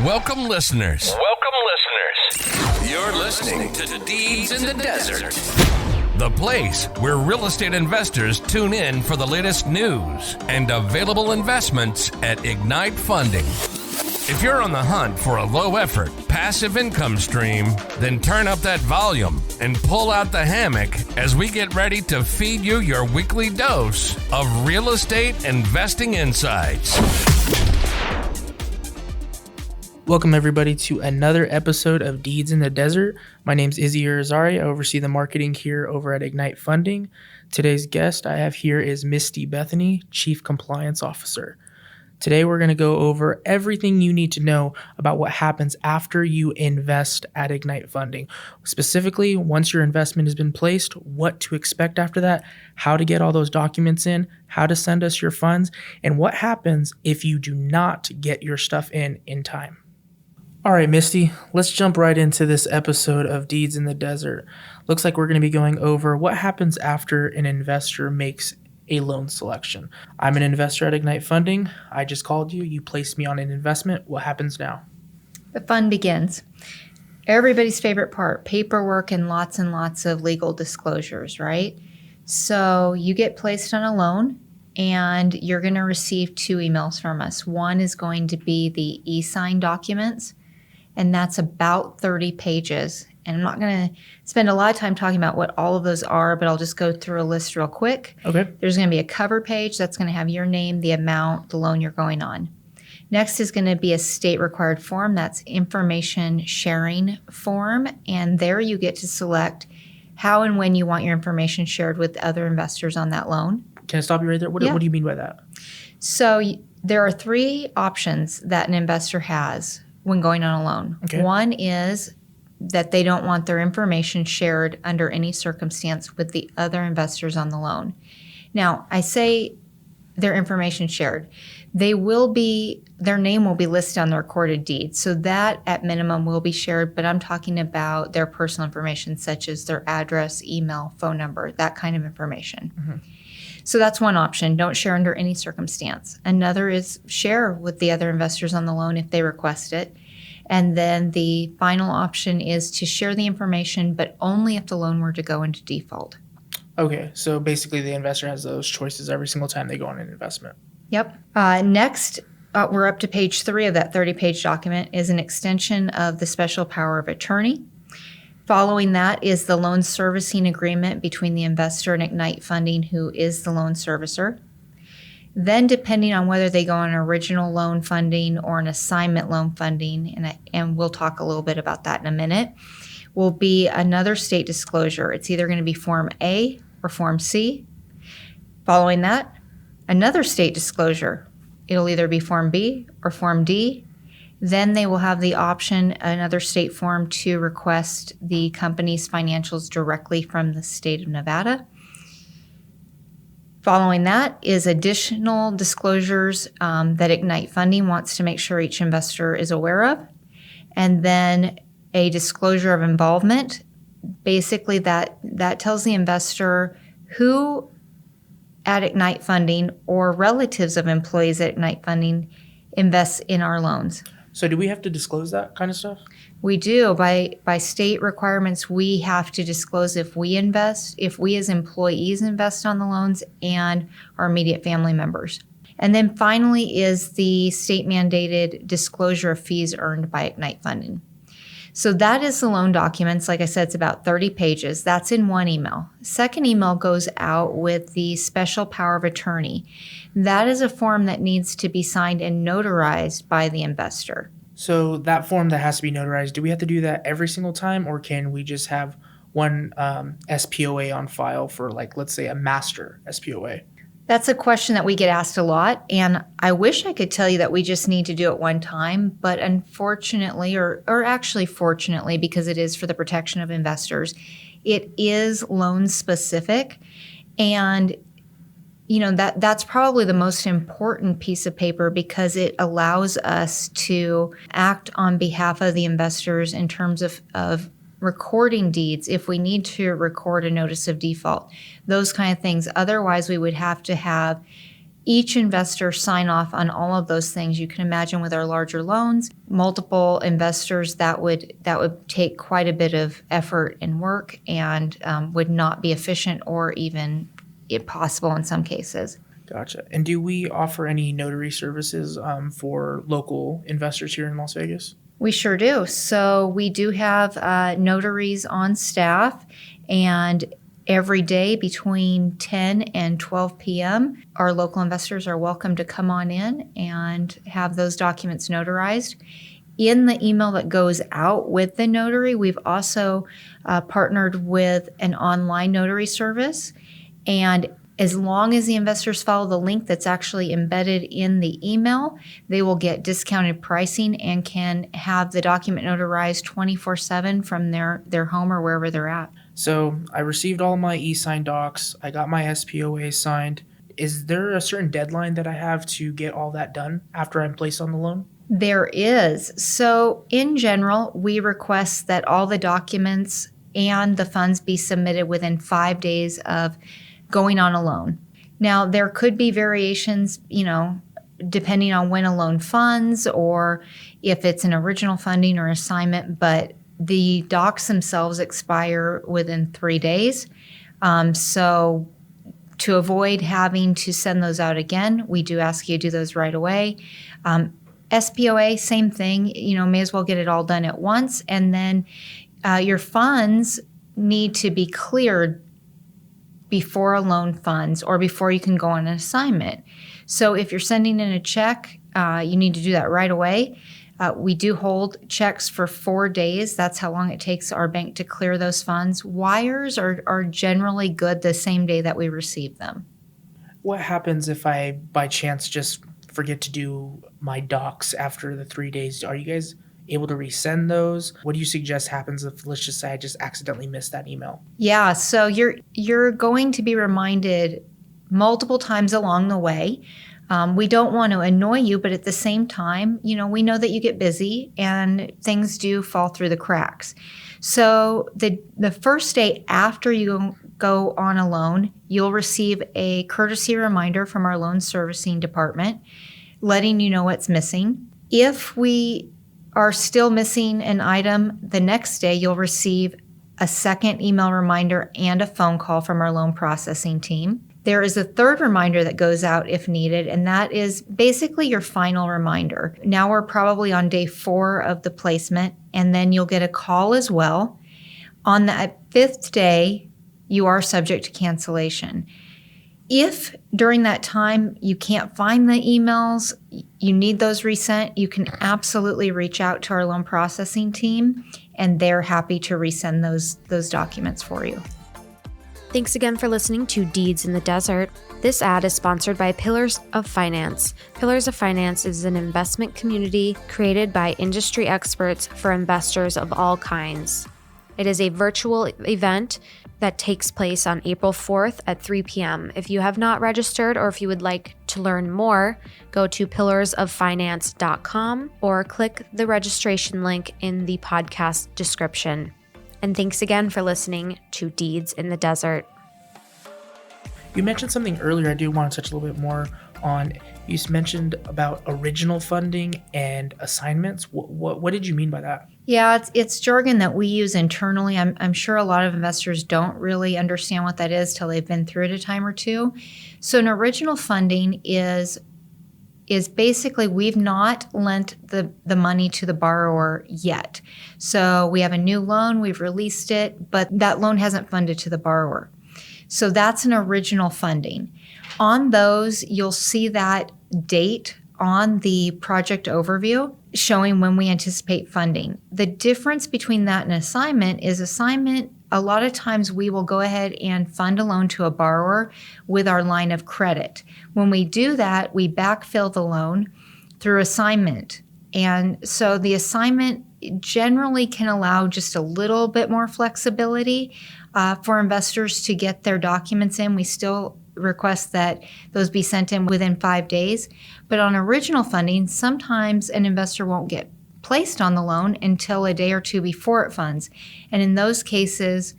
Welcome, listeners. You're listening to Deeds in the Desert, the place where real estate investors tune in for the latest news and available investments at Ignite Funding. If you're on the hunt for a low-effort, passive income stream, then turn up that volume and pull out the hammock as we get ready to feed you your weekly dose of real estate investing insights. Welcome, everybody, to another episode of Deeds in the Desert. My name's Izzy Irizarry. I oversee the marketing here over at Ignite Funding. Today's guest I have here is Misty Bethany, Chief Compliance Officer. Today, we're going to go over everything you need to know about what happens after you invest at Ignite Funding. Specifically, once your investment has been placed, what to expect after that, how to get all those documents in, how to send us your funds, and what happens if you do not get your stuff in time. All right, Misty, let's jump right into this episode of Deeds in the Desert. Looks like we're going to be going over what happens after an investor makes a loan selection. I'm an investor at Ignite Funding. I just called you. You placed me on an investment. What happens now? The fun begins. Everybody's favorite part, paperwork and lots of legal disclosures, right? So you get placed on a loan and you're going to receive 2 emails from us. One is going to be the e-sign documents, and that's about 30 pages. And I'm not going to spend a lot of time talking about what all of those are, but I'll just go through a list real quick. Okay. There's going to be a cover page that's going to have your name, the amount, the loan you're going on. Next is going to be a state required form. That's information sharing form. And there you get to select how and when you want your information shared with other investors on that loan. Can I stop you right there? What do you mean by that? So there are 3 options that an investor has when going on a loan. Okay. One is that they don't want their information shared under any circumstance with the other investors on the loan. Now, I say their information shared. Their name will be listed on the recorded deed. So that at minimum will be shared, but I'm talking about their personal information such as their address, email, phone number, that kind of information. Mm-hmm. So that's one option. Don't share under any circumstance. Another is share with the other investors on the loan if they request it. And then the final option is to share the information, but only if the loan were to go into default. Okay, so basically the investor has those choices every single time they go on an investment. Yep. Next, we're up to page 3 of that 30-page document is an extension of the special power of attorney. Following that is the loan servicing agreement between the investor and Ignite Funding, who is the loan servicer. Then, depending on whether they go on original loan funding or an assignment loan funding, and we'll talk a little bit about that in a minute, will be another state disclosure. It's either going to be Form A or Form C. Following that, another state disclosure. It'll either be Form B or Form D. Then they will have the option, another state form, to request the company's financials directly from the state of Nevada. Following that is additional disclosures that Ignite Funding wants to make sure each investor is aware of. And then a disclosure of involvement. Basically, that tells the investor who at Ignite Funding or relatives of employees at Ignite Funding invests in our loans. So do we have to disclose that kind of stuff? We do. By state requirements, we have to disclose if we invest, if we as employees invest on the loans, and our immediate family members. And then finally is the state mandated disclosure of fees earned by Ignite Funding. So that is the loan documents. Like I said, it's about 30 pages. That's in one email. Second email goes out with the special power of attorney. That is a form that needs to be signed and notarized by the investor. So that form that has to be notarized, do we have to do that every single time, or can we just have one SPOA on file for, like, let's say a master SPOA? That's a question that we get asked a lot, and I wish I could tell you that we just need to do it one time, but unfortunately, or actually fortunately, because it is for the protection of investors, it is loan specific, and that's probably the most important piece of paper because it allows us to act on behalf of the investors in terms of recording deeds if we need to record a notice of default, those kind of things. Otherwise, we would have to have each investor sign off on all of those things. You can imagine with our larger loans, multiple investors, that would take quite a bit of effort and work, and would not be efficient or even impossible in some cases. Gotcha. And do we offer any notary services for local investors here in Las Vegas? We sure do. So we do have notaries on staff, and every day between 10 and 12 p.m., our local investors are welcome to come on in and have those documents notarized. In the email that goes out with the notary, we've also partnered with an online notary service. And as long as the investors follow the link that's actually embedded in the email, they will get discounted pricing and can have the document notarized 24/7 from their home or wherever they're at. So I received all my e-sign docs. I got my SPOA signed. Is there a certain deadline that I have to get all that done after I'm placed on the loan? There is. So in general, we request that all the documents and the funds be submitted within 5 days of going on a loan. Now, there could be variations, depending on when a loan funds or if it's an original funding or assignment, but the docs themselves expire within 3 days. So to avoid having to send those out again, we do ask you to do those right away. SPOA, same thing, may as well get it all done at once. And then your funds need to be cleared before a loan funds or before you can go on an assignment. So if you're sending in a check, you need to do that right away. We do hold checks for 4 days. That's how long it takes our bank to clear those funds. Wires are generally good the same day that we receive them. What happens if I, by chance, just forget to do my docs after the 3 days? Are you guys able to resend those? What do you suggest happens if, let's just say, I just accidentally missed that email? Yeah, so you're going to be reminded multiple times along the way. We don't want to annoy you, but at the same time, we know that you get busy and things do fall through the cracks. So the first day after you go on a loan, you'll receive a courtesy reminder from our loan servicing department letting you know what's missing. If we are still missing an item, the next day you'll receive a second email reminder and a phone call from our loan processing team. There is a third reminder that goes out if needed, and that is basically your final reminder. Now we're probably on day 4 of the placement, and then you'll get a call as well. On that 5th day, you are subject to cancellation. If during that time you can't find the emails, you need those resent, you can absolutely reach out to our loan processing team, and they're happy to resend those documents for you. Thanks again for listening to Deeds in the Desert. This ad is sponsored by Pillars of Finance. Pillars of Finance is an investment community created by industry experts for investors of all kinds. It is a virtual event that takes place on April 4th at 3 p.m. If you have not registered or if you would like to learn more, go to pillarsoffinance.com or click the registration link in the podcast description. And thanks again for listening to Deeds in the Desert. You mentioned something earlier I do want to touch a little bit more on. You mentioned about original funding and assignments. What did you mean by that? Yeah, it's jargon that we use internally. I'm sure a lot of investors don't really understand what that is till they've been through it a time or two. So an original funding is basically we've not lent the money to the borrower yet. So we have a new loan, we've released it, but that loan hasn't funded to the borrower. So that's an original funding. On those, you'll see that date on the project overview showing when we anticipate funding. The difference between that and assignment is assignment, a lot of times we will go ahead and fund a loan to a borrower with our line of credit. When we do that, we backfill the loan through assignment. And so the assignment generally can allow just a little bit more flexibility for investors to get their documents in. We still request that those be sent in within 5 days. But on original funding, sometimes an investor won't get placed on the loan until a day or two before it funds. And in those cases,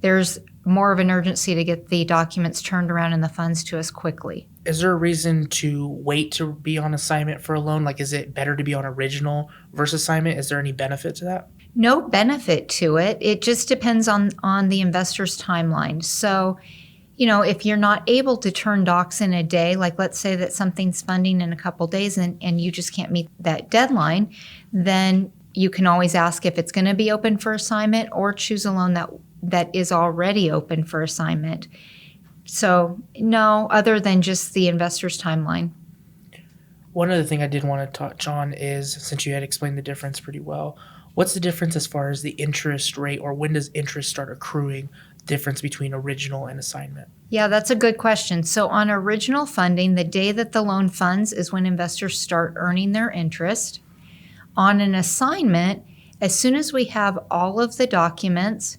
there's more of an urgency to get the documents turned around and the funds to us quickly. Is there a reason to wait to be on assignment for a loan? Like, is it better to be on original versus assignment? Is there any benefit to that? No benefit to it. It just depends on the investor's timeline. So, if you're not able to turn docs in a day, like let's say that something's funding in a couple days and you just can't meet that deadline, then you can always ask if it's going to be open for assignment or choose a loan that is already open for assignment. So no, other than just the investor's timeline. One other thing I did want to touch on is, since you had explained the difference pretty well, what's the difference as far as the interest rate, or when does interest start accruing, difference between original and assignment? Yeah, that's a good question. So on original funding, the day that the loan funds is when investors start earning their interest. On an assignment, as soon as we have all of the documents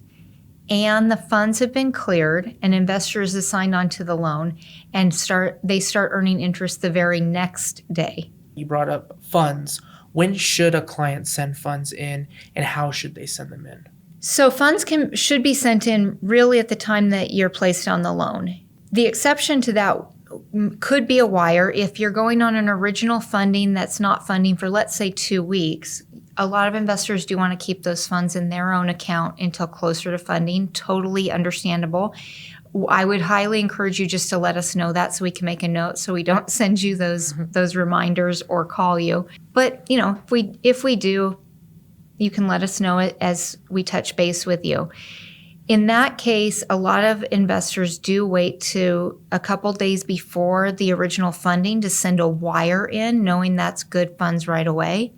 and the funds have been cleared, an investor is assigned onto the loan and they start earning interest the very next day. You brought up funds. When should a client send funds in, and how should they send them in? So funds should be sent in really at the time that you're placed on the loan. The exception to that could be a wire. If you're going on an original funding that's not funding for, let's say, 2 weeks, a lot of investors do want to keep those funds in their own account until closer to funding. Totally understandable. I would highly encourage you just to let us know that so we can make a note so we don't send you those reminders or call you. But, if we do, you can let us know it as we touch base with you. In that case, a lot of investors do wait to a couple days before the original funding to send a wire in, knowing that's good funds right away.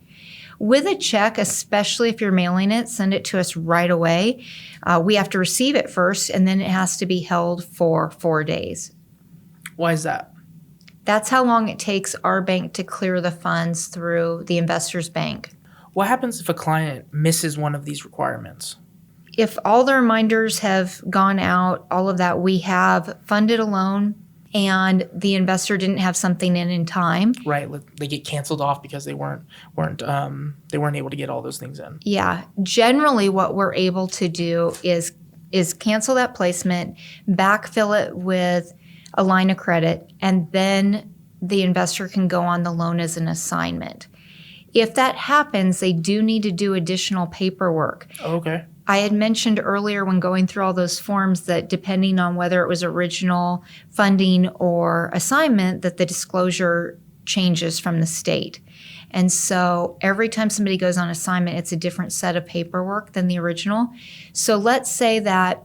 With a check, especially if you're mailing it, send it to us right away. We have to receive it first, and then it has to be held for 4 days. Why is that? That's how long it takes our bank to clear the funds through the investor's bank. What happens if a client misses one of these requirements? If all the reminders have gone out, all of that, we have funded a loan and the investor didn't have something in time. Right, they get canceled off because they weren't able to get all those things in. Yeah, generally what we're able to do is cancel that placement, backfill it with a line of credit, and then the investor can go on the loan as an assignment. If that happens, they do need to do additional paperwork. Okay. I had mentioned earlier when going through all those forms that depending on whether it was original funding or assignment, that the disclosure changes from the state. And so every time somebody goes on assignment, it's a different set of paperwork than the original. So let's say that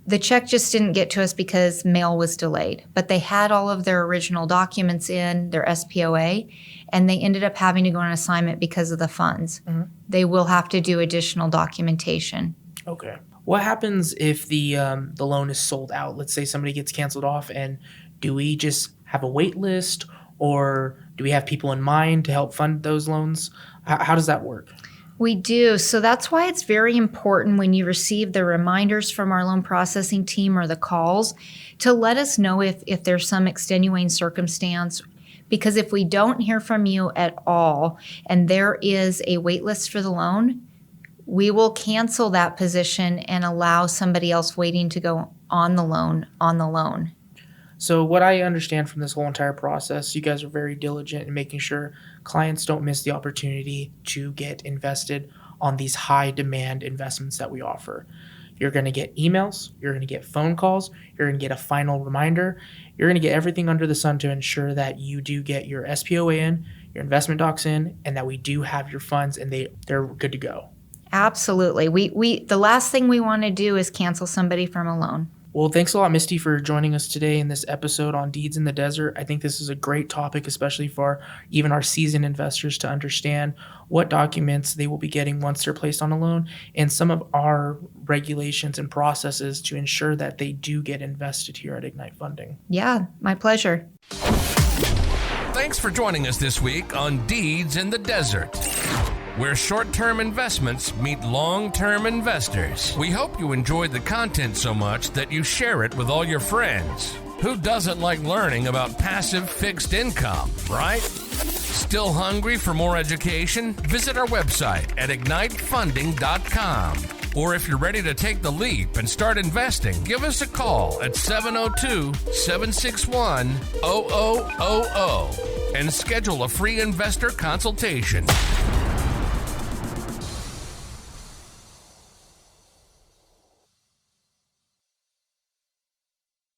the check just didn't get to us because mail was delayed, but they had all of their original documents in, their SPOA, and they ended up having to go on assignment because of the funds. Mm-hmm. They will have to do additional documentation. Okay. What happens if the loan is sold out? Let's say somebody gets canceled off, and do we just have a wait list, or do we have people in mind to help fund those loans? How does that work? We do. So that's why it's very important when you receive the reminders from our loan processing team or the calls to let us know if there's some extenuating circumstance. Because if we don't hear from you at all and there is a wait list for the loan, we will cancel that position and allow somebody else waiting to go on the loan. So what I understand from this whole entire process, you guys are very diligent in making sure clients don't miss the opportunity to get invested on these high demand investments that we offer. You're going to get emails, you're going to get phone calls, you're going to get a final reminder, you're going to get everything under the sun to ensure that you do get your SPOA in, your investment docs in, and that we do have your funds and they're good to go. Absolutely. We the last thing we want to do is cancel somebody from a loan. Well, thanks a lot, Misty, for joining us today in this episode on Deeds in the Desert. I think this is a great topic, especially for even our seasoned investors to understand what documents they will be getting once they're placed on a loan and some of our regulations and processes to ensure that they do get invested here at Ignite Funding. Yeah, my pleasure. Thanks for joining us this week on Deeds in the Desert, where short-term investments meet long-term investors. We hope you enjoyed the content so much that you share it with all your friends. Who doesn't like learning about passive fixed income, right? Still hungry for more education? Visit our website at ignitefunding.com. Or if you're ready to take the leap and start investing, give us a call at 702-761-0000 and schedule a free investor consultation.